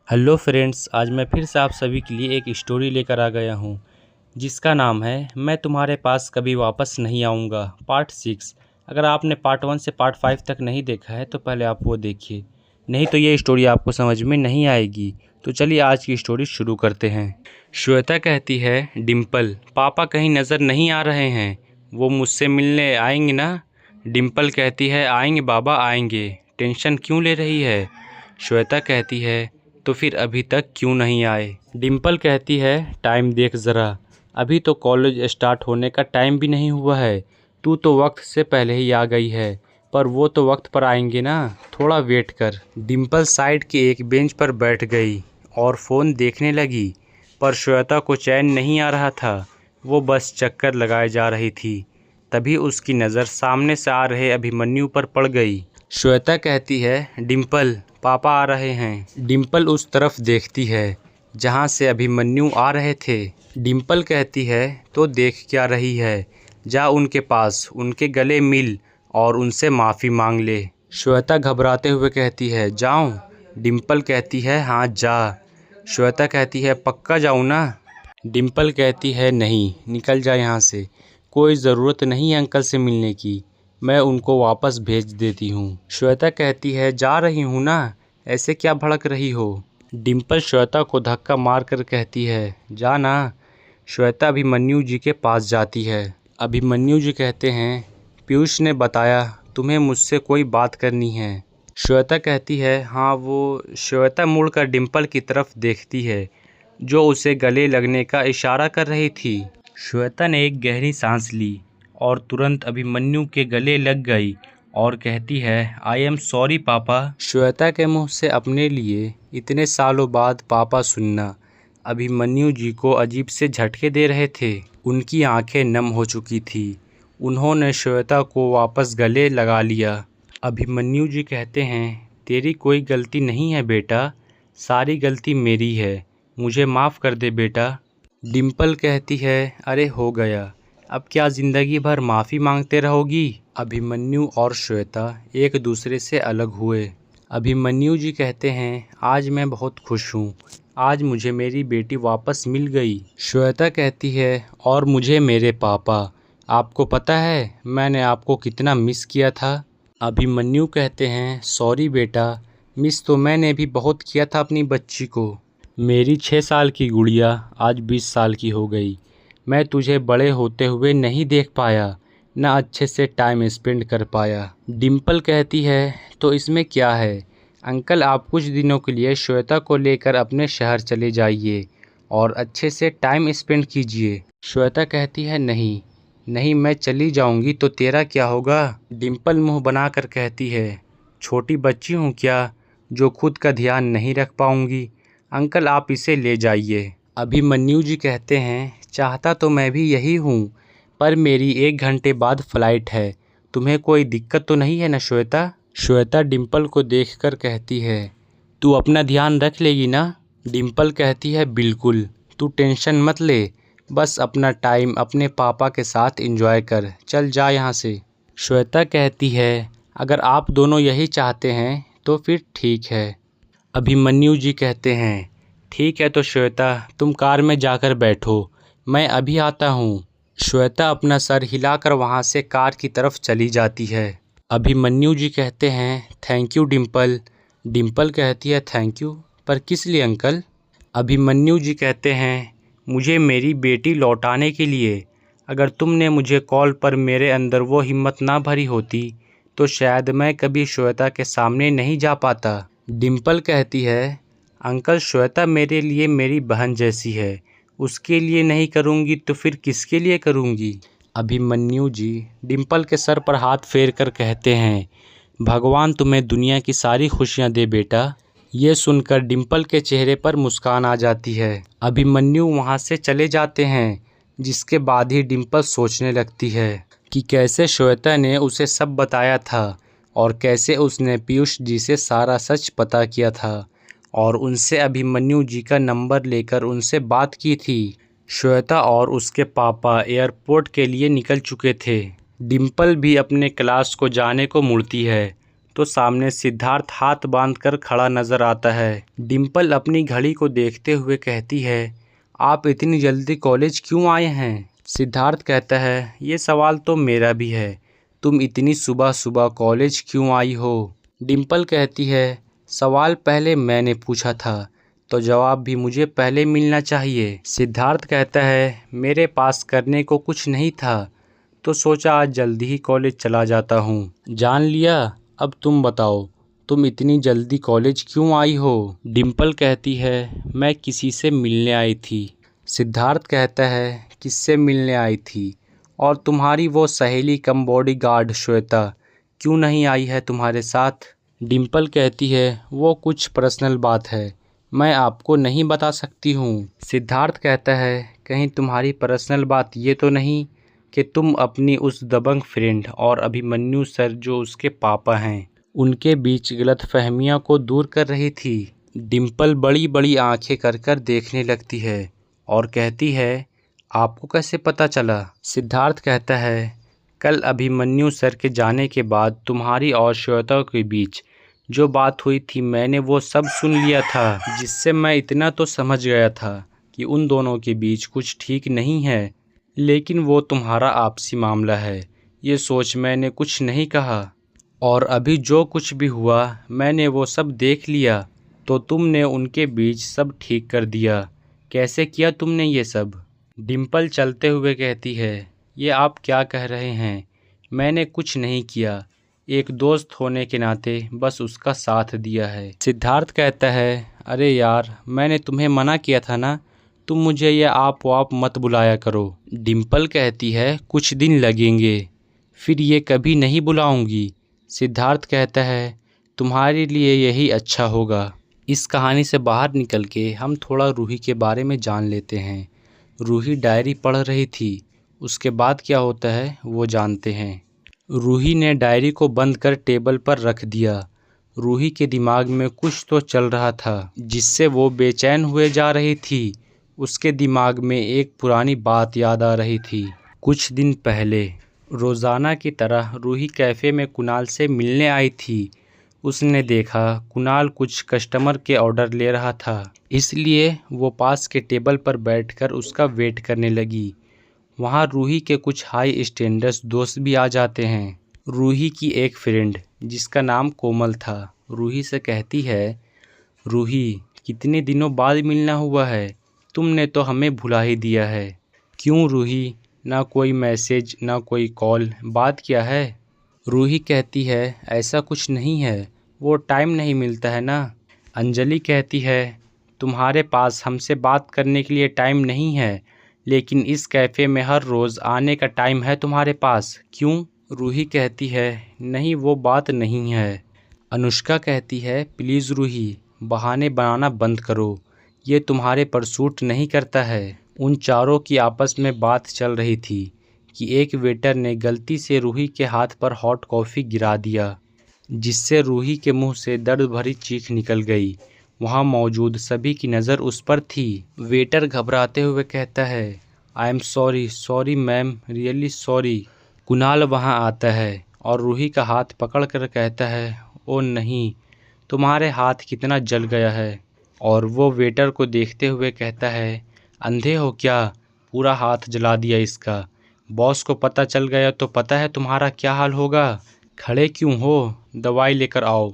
Hello friends, आज मैं फिर से आप सभी के लिए एक स्टोरी लेकर आ गया हूँ जिसका नाम है मैं तुम्हारे पास कभी वापस नहीं आऊँगा पार्ट 6। अगर आपने पार्ट 1 से पार्ट 5 तक नहीं देखा है तो पहले आप वो देखिए, नहीं तो ये स्टोरी आपको समझ में नहीं आएगी। तो चलिए आज की स्टोरी शुरू करते हैं। श्वेता कहती है, डिम्पल पापा कहीं नज़र नहीं आ रहे हैं, वो मुझसे मिलने आएंगे ना? डिम्पल कहती है, आएंगे बाबा आएंगे, टेंशन क्यों ले रही है? श्वेता कहती है, तो फिर अभी तक क्यों नहीं आए? डिम्पल कहती है, टाइम देख ज़रा, अभी तो कॉलेज स्टार्ट होने का टाइम भी नहीं हुआ है। तू तो वक्त से पहले ही आ गई है, पर वो तो वक्त पर आएंगे ना, थोड़ा वेट कर। डिम्पल साइड के एक बेंच पर बैठ गई और फ़ोन देखने लगी, पर श्वेता को चैन नहीं आ रहा था। वो बस चक्कर लगाए जा रही थी। तभी उसकी नज़र सामने से आ रहे अभिमन्यु पर पड़ गई। श्वेता कहती है, डिम्पल पापा आ रहे हैं। डिम्पल उस तरफ देखती है जहाँ से अभिमन्यु आ रहे थे। डिम्पल कहती है, तो देख क्या रही है, जा उनके पास, उनके गले मिल और उनसे माफ़ी मांग ले। श्वेता घबराते हुए कहती है, जाऊँ? डिम्पल कहती है, हाँ जा। श्वेता कहती है, पक्का जाऊँ ना? डिम्पल कहती है, नहीं, निकल जा यहाँ से, कोई ज़रूरत नहीं है अंकल से मिलने की, मैं उनको वापस भेज देती हूँ। श्वेता कहती है, जा रही हूँ ना, ऐसे क्या भड़क रही हो? डिम्पल श्वेता को धक्का मार कर कहती है, जा ना। श्वेता अभिमन्यु जी के पास जाती है। अभिमन्यु जी कहते हैं, पीयूष ने बताया तुम्हें मुझसे कोई बात करनी है। श्वेता कहती है, हाँ वो। श्वेता मुड़कर डिम्पल की तरफ देखती है जो उसे गले लगने का इशारा कर रही थी। श्वेता ने एक गहरी सांस ली और तुरंत अभिमन्यु के गले लग गई और कहती है, आई एम सॉरी पापा। श्वेता के मुंह से अपने लिए इतने सालों बाद पापा सुनना अभिमन्यु जी को अजीब से झटके दे रहे थे। उनकी आंखें नम हो चुकी थी। उन्होंने श्वेता को वापस गले लगा लिया। अभिमन्यु जी कहते हैं, तेरी कोई गलती नहीं है बेटा, सारी गलती मेरी है, मुझे माफ़ कर दे बेटा। डिम्पल कहती है, अरे हो गया, अब क्या ज़िंदगी भर माफ़ी मांगते रहोगी? अभिमन्यु और श्वेता एक दूसरे से अलग हुए। अभिमन्यु जी कहते हैं, आज मैं बहुत खुश हूँ, आज मुझे मेरी बेटी वापस मिल गई। श्वेता कहती है, और मुझे मेरे पापा, आपको पता है मैंने आपको कितना मिस किया था? अभिमन्यु कहते हैं, सॉरी बेटा, मिस तो मैंने भी बहुत किया था अपनी बच्ची को। मेरी 6 साल की गुड़िया आज 20 साल की हो गई। मैं तुझे बड़े होते हुए नहीं देख पाया, न अच्छे से टाइम स्पेंड कर पाया। डिम्पल कहती है, तो इसमें क्या है अंकल, आप कुछ दिनों के लिए श्वेता को लेकर अपने शहर चले जाइए और अच्छे से टाइम स्पेंड कीजिए। श्वेता कहती है, नहीं नहीं, मैं चली जाऊंगी तो तेरा क्या होगा? डिम्पल मुंह बनाकर कहती है, छोटी बच्ची हूँ क्या जो खुद का ध्यान नहीं रख पाऊंगी? अंकल आप इसे ले जाइए। अभिमन्यु जी कहते हैं, चाहता तो मैं भी यही हूँ, पर मेरी 1 घंटे बाद फ़्लाइट है, तुम्हें कोई दिक्कत तो नहीं है ना श्वेता? श्वेता डिम्पल को देखकर कहती है, तू अपना ध्यान रख लेगी ना? डिम्पल कहती है, बिल्कुल, तू टेंशन मत ले, बस अपना टाइम अपने पापा के साथ एंजॉय कर, चल जा यहाँ से। श्वेता कहती है, अगर आप दोनों यही चाहते हैं तो फिर ठीक है। अभिमन्यु जी कहते हैं, ठीक है तो श्वेता तुम कार में जाकर बैठो, मैं अभी आता हूँ। श्वेता अपना सर हिलाकर वहाँ से कार की तरफ चली जाती है। अभिमन्यु जी कहते हैं, थैंक यू डिम्पल। डिम्पल कहती है, थैंक यू, पर किस लिए अंकल? अभिमन्यु जी कहते हैं, मुझे मेरी बेटी लौटाने के लिए। अगर तुमने मुझे कॉल पर मेरे अंदर वो हिम्मत ना भरी होती तो शायद मैं कभी श्वेता के सामने नहीं जा पाता। डिम्पल कहती है, अंकल श्वेता मेरे लिए मेरी बहन जैसी है, उसके लिए नहीं करूँगी तो फिर किसके लिए करूँगी? अभिमन्यु जी डिम्पल के सर पर हाथ फेर कर कहते हैं, भगवान तुम्हें दुनिया की सारी खुशियाँ दे बेटा। ये सुनकर डिम्पल के चेहरे पर मुस्कान आ जाती है। अभिमन्यु वहाँ से चले जाते हैं, जिसके बाद ही डिम्पल सोचने लगती है कि कैसे श्वेता ने उसे सब बताया था और कैसे उसने पीयूष जी से सारा सच पता किया था और उनसे अभिमन्यु जी का नंबर लेकर उनसे बात की थी। श्वेता और उसके पापा एयरपोर्ट के लिए निकल चुके थे। डिम्पल भी अपने क्लास को जाने को मुड़ती है, तो सामने सिद्धार्थ हाथ बांधकर खड़ा नजर आता है। डिम्पल अपनी घड़ी को देखते हुए कहती है, आप इतनी जल्दी कॉलेज क्यों आए हैं? सिद्धार्थ कहता है, ये सवाल तो मेरा भी है, तुम इतनी सुबह सुबह कॉलेज क्यों आई हो? डिम्पल कहती है, सवाल पहले मैंने पूछा था तो जवाब भी मुझे पहले मिलना चाहिए। सिद्धार्थ कहता है, मेरे पास करने को कुछ नहीं था तो सोचा आज जल्दी ही कॉलेज चला जाता हूँ। जान लिया, अब तुम बताओ, तुम इतनी जल्दी कॉलेज क्यों आई हो? डिम्पल कहती है, मैं किसी से मिलने आई थी। सिद्धार्थ कहता है, किससे मिलने आई थी? और तुम्हारी वो सहेली कम बॉडीगार्ड श्वेता क्यों नहीं आई है तुम्हारे साथ? डिम्पल कहती है, वो कुछ पर्सनल बात है, मैं आपको नहीं बता सकती हूँ। सिद्धार्थ कहता है, कहीं तुम्हारी पर्सनल बात ये तो नहीं कि तुम अपनी उस दबंग फ्रेंड और अभिमन्यु सर जो उसके पापा हैं उनके बीच गलतफहमियां को दूर कर रही थी? डिम्पल बड़ी बड़ी आंखें कर कर देखने लगती है और कहती है, आपको कैसे पता चला? सिद्धार्थ कहता है, कल अभिमन्यु सर के जाने के बाद तुम्हारी और श्वेता के बीच जो बात हुई थी मैंने वो सब सुन लिया था, जिससे मैं इतना तो समझ गया था कि उन दोनों के बीच कुछ ठीक नहीं है, लेकिन वो तुम्हारा आपसी मामला है, ये सोच मैंने कुछ नहीं कहा। और अभी जो कुछ भी हुआ मैंने वो सब देख लिया, तो तुमने उनके बीच सब ठीक कर दिया। कैसे किया तुमने ये सब? डिम्पल चलते हुए कहती है, ये आप क्या कह रहे हैं? मैंने कुछ नहीं किया, एक दोस्त होने के नाते बस उसका साथ दिया है। सिद्धार्थ कहता है, अरे यार, मैंने तुम्हें मना किया था ना, तुम मुझे ये आप वाप मत बुलाया करो। डिम्पल कहती है, कुछ दिन लगेंगे, फिर ये कभी नहीं बुलाऊंगी। सिद्धार्थ कहता है, तुम्हारे लिए यही अच्छा होगा। इस कहानी से बाहर निकल के हम थोड़ा रूही के बारे में जान लेते हैं। रूही डायरी पढ़ रही थी, उसके बाद क्या होता है वो जानते हैं। रूही ने डायरी को बंद कर टेबल पर रख दिया। रूही के दिमाग में कुछ तो चल रहा था जिससे वो बेचैन हुए जा रही थी। उसके दिमाग में एक पुरानी बात याद आ रही थी। कुछ दिन पहले रोज़ाना की तरह रूही कैफ़े में कुणाल से मिलने आई थी। उसने देखा कुणाल कुछ कस्टमर के ऑर्डर ले रहा था, इसलिए वो पास के टेबल पर बैठकर उसका वेट करने लगी। वहाँ रूही के कुछ हाई स्टैंडर्ड्स दोस्त भी आ जाते हैं। रूही की एक फ्रेंड जिसका नाम कोमल था रूही से कहती है, रूही, कितने दिनों बाद मिलना हुआ है, तुमने तो हमें भुला ही दिया है। क्यों रूही, ना कोई मैसेज ना कोई कॉल, बात क्या है? रूही कहती है, ऐसा कुछ नहीं है, वो टाइम नहीं मिलता है ना। अंजलि कहती है, तुम्हारे पास हमसे बात करने के लिए टाइम नहीं है, लेकिन इस कैफ़े में हर रोज़ आने का टाइम है तुम्हारे पास, क्यों? रूही कहती है, नहीं वो बात नहीं है। अनुष्का कहती है, प्लीज़ रूही, बहाने बनाना बंद करो, ये तुम्हारे पर सूट नहीं करता है। उन चारों की आपस में बात चल रही थी कि एक वेटर ने गलती से रूही के हाथ पर हॉट कॉफ़ी गिरा दिया, जिससे रूही के मुंह से दर्द भरी चीख निकल गई। वहाँ मौजूद सभी की नज़र उस पर थी। वेटर घबराते हुए कहता है, I am sorry, sorry ma'am, really sorry. Kunal वहाँ आता है और रूही का हाथ पकड़ कर कहता है, ओ नहीं, तुम्हारे हाथ कितना जल गया है। और वो वेटर को देखते हुए कहता है, अंधे हो क्या, पूरा हाथ जला दिया इसका, बॉस को पता चल गया तो पता है तुम्हारा क्या हाल होगा। खड़े क्यों हो, दवाई लेकर आओ।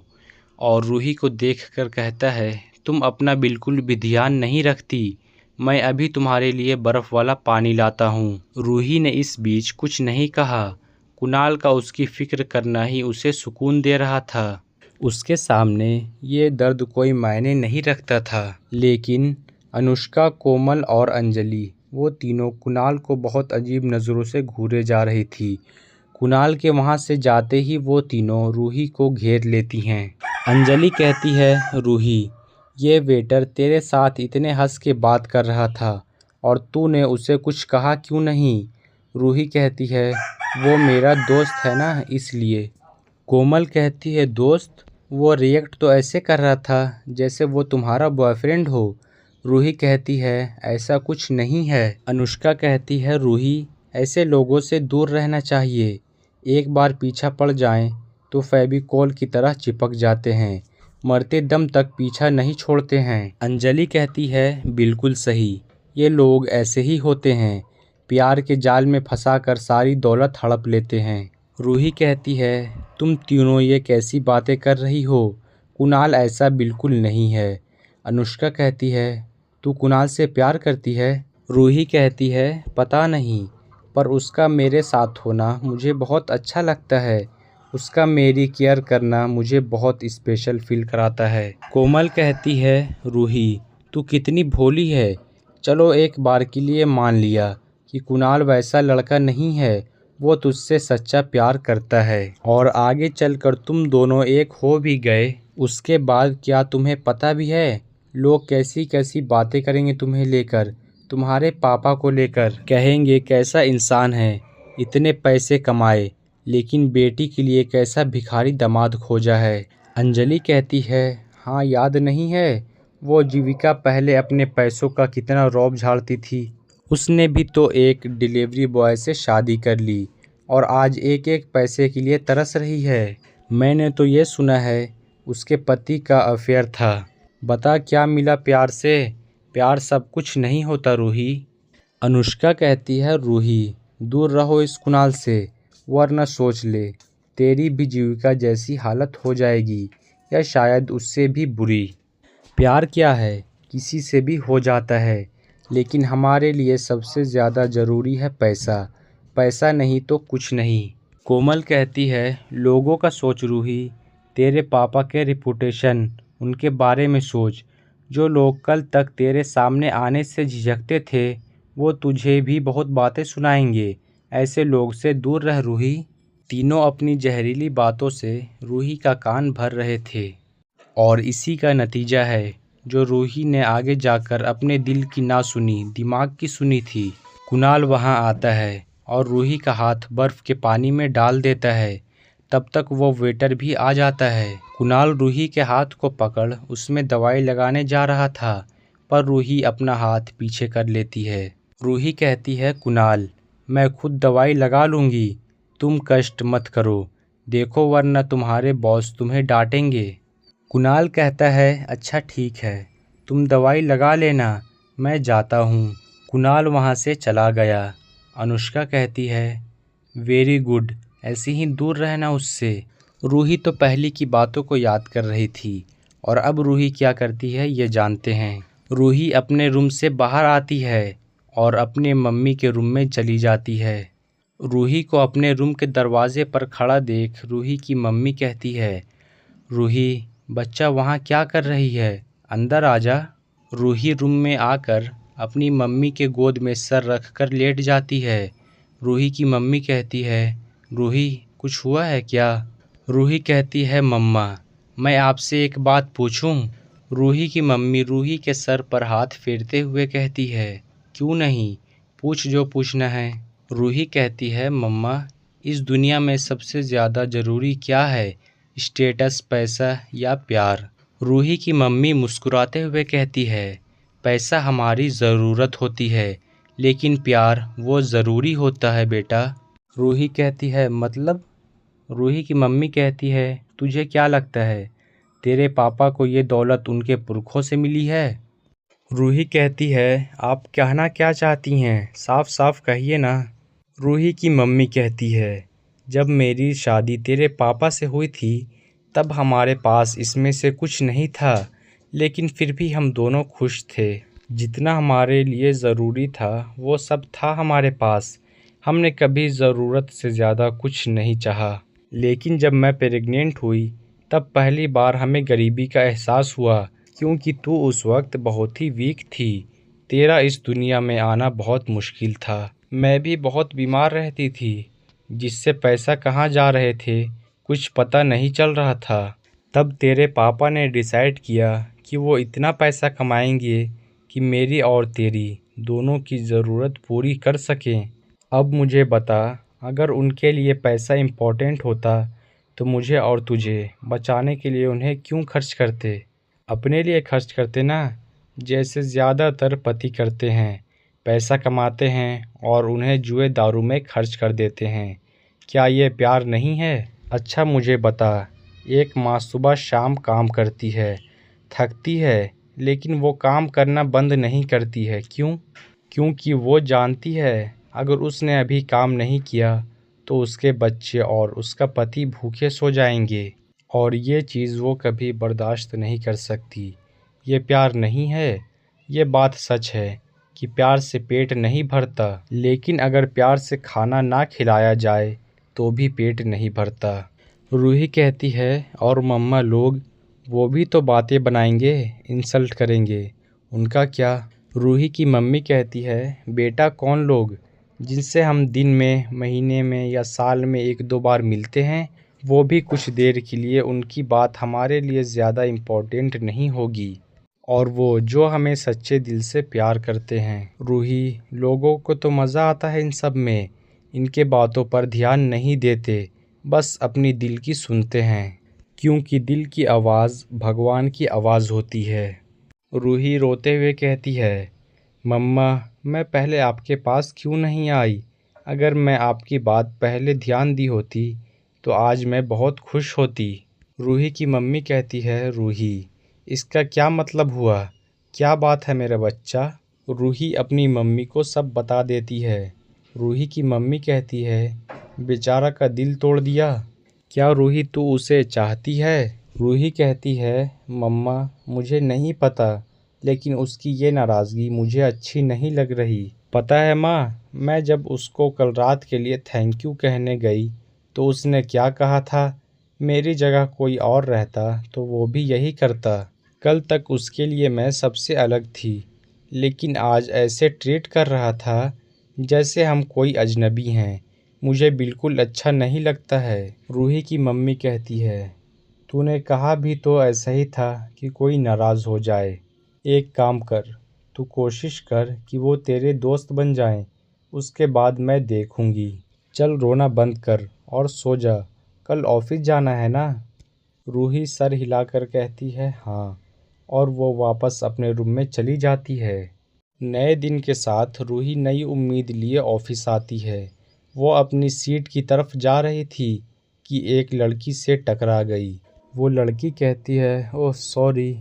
और रूही को देखकर कहता है, तुम अपना बिल्कुल भी ध्यान नहीं रखती, मैं अभी तुम्हारे लिए बर्फ़ वाला पानी लाता हूँ। रूही ने इस बीच कुछ नहीं कहा। कुणाल का उसकी फ़िक्र करना ही उसे सुकून दे रहा था। उसके सामने ये दर्द कोई मायने नहीं रखता था। लेकिन अनुष्का, कोमल और अंजलि, वो तीनों कुणाल को बहुत अजीब नज़रों से घूरे जा रही थी। कुणाल के वहाँ से जाते ही वो तीनों रूही को घेर लेती हैं। अंजलि कहती है, रूही, ये वेटर तेरे साथ इतने हंस के बात कर रहा था और तूने उसे कुछ कहा क्यों नहीं? रूही कहती है, वो मेरा दोस्त है ना, इसलिए। कोमल कहती है, दोस्त? वो रिएक्ट तो ऐसे कर रहा था जैसे वो तुम्हारा बॉयफ्रेंड हो। रूही कहती है, ऐसा कुछ नहीं है। अनुष्का कहती है, रूही, ऐसे लोगों से दूर रहना चाहिए, एक बार पीछा पड़ जाएं तो फेविकोल की तरह चिपक जाते हैं, मरते दम तक पीछा नहीं छोड़ते हैं। अंजलि कहती है, बिल्कुल सही, ये लोग ऐसे ही होते हैं, प्यार के जाल में फंसाकर सारी दौलत हड़प लेते हैं। रूही कहती है, तुम तीनों ये कैसी बातें कर रही हो, कुणाल ऐसा बिल्कुल नहीं है। अनुष्का कहती है, तू कुणाल से प्यार करती है? रूही कहती है, पता नहीं, पर उसका मेरे साथ होना मुझे बहुत अच्छा लगता है। उसका मेरी केयर करना मुझे बहुत स्पेशल फील कराता है। कोमल कहती है, रूही तू कितनी भोली है। चलो एक बार के लिए मान लिया कि कुणाल वैसा लड़का नहीं है, वो तुझसे सच्चा प्यार करता है और आगे चलकर तुम दोनों एक हो भी गए, उसके बाद क्या तुम्हें पता भी है लोग कैसी कैसी बातें करेंगे तुम्हें लेकर, तुम्हारे पापा को लेकर। कहेंगे कैसा इंसान है, इतने पैसे कमाए लेकिन बेटी के लिए कैसा भिखारी दामाद खोजा है। अंजलि कहती है, हाँ याद नहीं है वो जीविका पहले अपने पैसों का कितना रौब झाड़ती थी। उसने भी तो एक डिलीवरी बॉय से शादी कर ली और आज एक एक पैसे के लिए तरस रही है। मैंने तो ये सुना है उसके पति का अफेयर था। बता क्या मिला प्यार से? प्यार सब कुछ नहीं होता रूही। अनुष्का कहती है, रूही दूर रहो इस कुणाल से, वरना सोच ले तेरी भी जीविका जैसी हालत हो जाएगी या शायद उससे भी बुरी। प्यार क्या है, किसी से भी हो जाता है, लेकिन हमारे लिए सबसे ज़्यादा ज़रूरी है पैसा। पैसा नहीं तो कुछ नहीं। कोमल कहती है, लोगों का सोच रूही, तेरे पापा के रिपुटेशन, उनके बारे में सोच। जो लोग कल तक तेरे सामने आने से झिझकते थे वो तुझे भी बहुत बातें सुनाएंगे। ऐसे लोग से दूर रह रूही। तीनों अपनी जहरीली बातों से रूही का कान भर रहे थे और इसी का नतीजा है जो रूही ने आगे जाकर अपने दिल की ना सुनी, दिमाग की सुनी थी। कुणाल वहां आता है और रूही का हाथ बर्फ के पानी में डाल देता है। तब तक वो वेटर भी आ जाता है। कुणाल रूही के हाथ को पकड़ उसमें दवाई लगाने जा रहा था, पर रूही अपना हाथ पीछे कर लेती है। रूही कहती है, कुणाल मैं खुद दवाई लगा लूँगी, तुम कष्ट मत करो, देखो वरना तुम्हारे बॉस तुम्हें डांटेंगे। कुणाल कहता है, अच्छा ठीक है, तुम दवाई लगा लेना, मैं जाता हूँ। कुणाल वहाँ से चला गया। अनुष्का कहती है, वेरी गुड, ऐसे ही दूर रहना उससे। रूही तो पहले की बातों को याद कर रही थी और अब रूही क्या करती है ये जानते हैं। रूही अपने रूम से बाहर आती है और अपने मम्मी के रूम में चली जाती है। रूही को अपने रूम के दरवाजे पर खड़ा देख रूही की मम्मी कहती है, रूही बच्चा वहाँ क्या कर रही है, अंदर आजा। रूही रूम में आकर अपनी मम्मी के गोद में सर रख कर लेट जाती है। रूही की मम्मी कहती है, रूही कुछ हुआ है क्या? रूही कहती है, मम्मा मैं आपसे एक बात पूछूं? रूही की मम्मी रूही के सर पर हाथ फेरते हुए कहती है, क्यों नहीं, पूछ जो पूछना है। रूही कहती है, मम्मा इस दुनिया में सबसे ज़्यादा ज़रूरी क्या है, स्टेटस, पैसा या प्यार? रूही की मम्मी मुस्कुराते हुए कहती है, पैसा हमारी ज़रूरत होती है, लेकिन प्यार वो ज़रूरी होता है बेटा। रूही कहती है, मतलब? रूही की मम्मी कहती है, तुझे क्या लगता है तेरे पापा को ये दौलत उनके पुरखों से मिली है? रूही कहती है, आप कहना क्या चाहती हैं, साफ साफ कहिए ना। रूही की मम्मी कहती है, जब मेरी शादी तेरे पापा से हुई थी तब हमारे पास इसमें से कुछ नहीं था, लेकिन फिर भी हम दोनों खुश थे। जितना हमारे लिए ज़रूरी था वो सब था हमारे पास। हमने कभी ज़रूरत से ज़्यादा कुछ नहीं चाहा। लेकिन जब मैं प्रेग्नेंट हुई तब पहली बार हमें गरीबी का एहसास हुआ, क्योंकि तू उस वक्त बहुत ही वीक थी। तेरा इस दुनिया में आना बहुत मुश्किल था। मैं भी बहुत बीमार रहती थी, जिससे पैसा कहाँ जा रहे थे कुछ पता नहीं चल रहा था। तब तेरे पापा ने डिसाइड किया कि वो इतना पैसा कमाएंगे कि मेरी और तेरी दोनों की ज़रूरत पूरी कर सकें। अब मुझे बता, अगर उनके लिए पैसा इम्पोर्टेंट होता तो मुझे और तुझे बचाने के लिए उन्हें क्यों खर्च करते? अपने लिए खर्च करते ना, जैसे ज़्यादातर पति करते हैं। पैसा कमाते हैं और उन्हें जुए दारू में खर्च कर देते हैं। क्या ये प्यार नहीं है? अच्छा मुझे बता, एक माँ सुबह शाम काम करती है, थकती है, लेकिन वो काम करना बंद नहीं करती है। क्यों? क्योंकि वो जानती है अगर उसने अभी काम नहीं किया तो उसके बच्चे और उसका पति भूखे सो जाएंगे, और ये चीज़ वो कभी बर्दाश्त नहीं कर सकती। ये प्यार नहीं है। ये बात सच है कि प्यार से पेट नहीं भरता, लेकिन अगर प्यार से खाना ना खिलाया जाए तो भी पेट नहीं भरता। रूही कहती है, और मम्मा लोग, वो भी तो बातें बनाएंगे, इंसल्ट करेंगे, उनका क्या? रूही की मम्मी कहती है, बेटा कौन लोग? जिनसे हम दिन में, महीने में या साल में एक दो बार मिलते हैं, वो भी कुछ देर के लिए। उनकी बात हमारे लिए ज़्यादा इम्पोर्टेंट नहीं होगी। और वो जो हमें सच्चे दिल से प्यार करते हैं। रूही, लोगों को तो मज़ा आता है इन सब में, इनके बातों पर ध्यान नहीं देते, बस अपनी दिल की सुनते हैं, क्योंकि दिल की आवाज़ भगवान की आवाज़ होती है। रूही रोते हुए कहती है, मम्मा, मैं पहले आपके पास क्यों नहीं आई? अगर मैं आपकी बात पहले ध्यान दी होती तो आज मैं बहुत खुश होती। रूही की मम्मी कहती है, रूही, इसका क्या मतलब हुआ? क्या बात है मेरा बच्चा? रूही अपनी मम्मी को सब बता देती है। रूही की मम्मी कहती है, बेचारा का दिल तोड़ दिया। क्या रूही तू उसे चाहती है? रूही कहती है, मम्मा मुझे नहीं पता, लेकिन उसकी ये नाराज़गी मुझे अच्छी नहीं लग रही। पता है माँ, मैं जब उसको कल रात के लिए थैंक यू कहने गई तो उसने क्या कहा था? मेरी जगह कोई और रहता तो वो भी यही करता। कल तक उसके लिए मैं सबसे अलग थी, लेकिन आज ऐसे ट्रीट कर रहा था जैसे हम कोई अजनबी हैं। मुझे बिल्कुल अच्छा नहीं लगता है। रूही की मम्मी कहती है, तूने कहा भी तो ऐसा ही था कि कोई नाराज़ हो जाए। एक काम कर, तू कोशिश कर कि वो तेरे दोस्त बन जाएं, उसके बाद मैं देखूंगी। चल रोना बंद कर और सो जा, कल ऑफिस जाना है ना? रूही सर हिलाकर कहती है, हाँ, और वो वापस अपने रूम में चली जाती है। नए दिन के साथ रूही नई उम्मीद लिए ऑफिस आती है। वो अपनी सीट की तरफ जा रही थी कि एक लड़की से टकरा गई। वो लड़की कहती है, ओह सॉरी।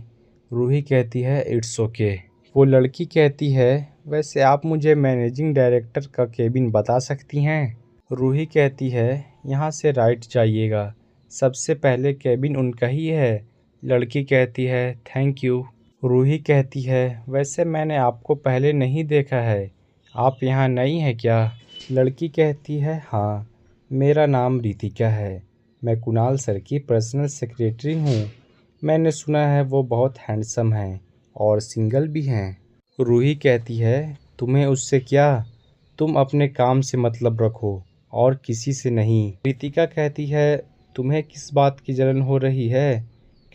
रूही कहती है, इट्स ओके। वो लड़की कहती है, वैसे आप मुझे मैनेजिंग डायरेक्टर का केबिन बता सकती हैं? रूही कहती है, यहाँ से राइट जाइएगा, सबसे पहले केबिन उनका ही है। लड़की कहती है, थैंक यू। रूही कहती है, वैसे मैंने आपको पहले नहीं देखा है, आप यहाँ नई हैं क्या? लड़की कहती है, हाँ, मेरा नाम रितिका है, मैं कुणाल सर की पर्सनल सेक्रेटरी हूँ। मैंने सुना है वो बहुत हैंडसम हैं और सिंगल भी हैं। रूही कहती है, तुम्हें उससे क्या? तुम अपने काम से मतलब रखो और किसी से नहीं। रितिका कहती है, तुम्हें किस बात की जलन हो रही है?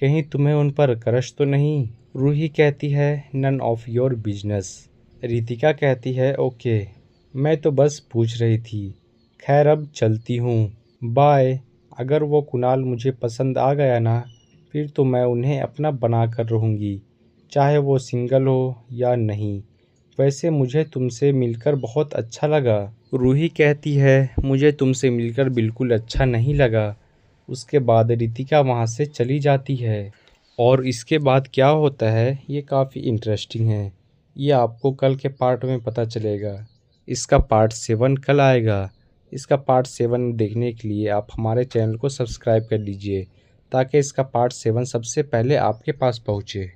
कहीं तुम्हें उन पर क्रश तो नहीं? रूही कहती है, none of your business. Ritika कहती है, ओके, मैं तो बस पूछ रही थी। खैर अब चलती हूँ, बाय। अगर वो कुणाल मुझे पसंद आ गया ना, फिर तो मैं उन्हें अपना बना कर रहूँगी, चाहे वो सिंगल हो या नहीं। वैसे मुझे तुमसे मिलकर बहुत अच्छा लगा। रूही कहती है, मुझे तुमसे मिलकर बिल्कुल अच्छा नहीं लगा। उसके बाद रितिका वहाँ से चली जाती है। और इसके बाद क्या होता है ये काफ़ी इंटरेस्टिंग है। ये आपको कल के पार्ट में पता चलेगा। इसका पार्ट 7 कल आएगा। इसका पार्ट 7 देखने के लिए आप हमारे चैनल को सब्सक्राइब कर लीजिए, ताकि इसका पार्ट 7 सबसे पहले आपके पास पहुँचे।